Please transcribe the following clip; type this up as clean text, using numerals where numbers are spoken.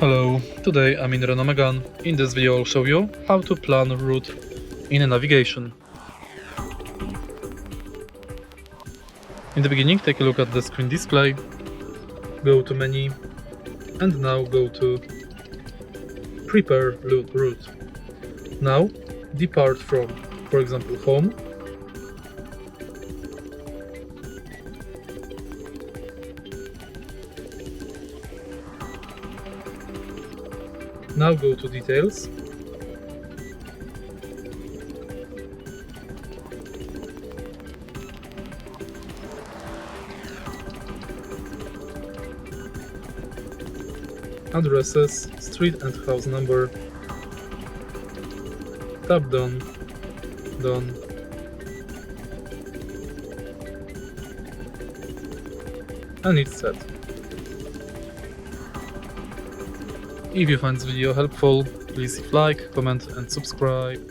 Hello, today I'm in Renault Megane. In this video I'll show you how to plan a route in navigation. In the beginning, take a look at the screen display, go to menu, and now go to prepare route. Now depart from, for example, home, now go to details, addresses, street and house number, tap done, and it's set. If you find this video helpful, please leave like, comment and subscribe.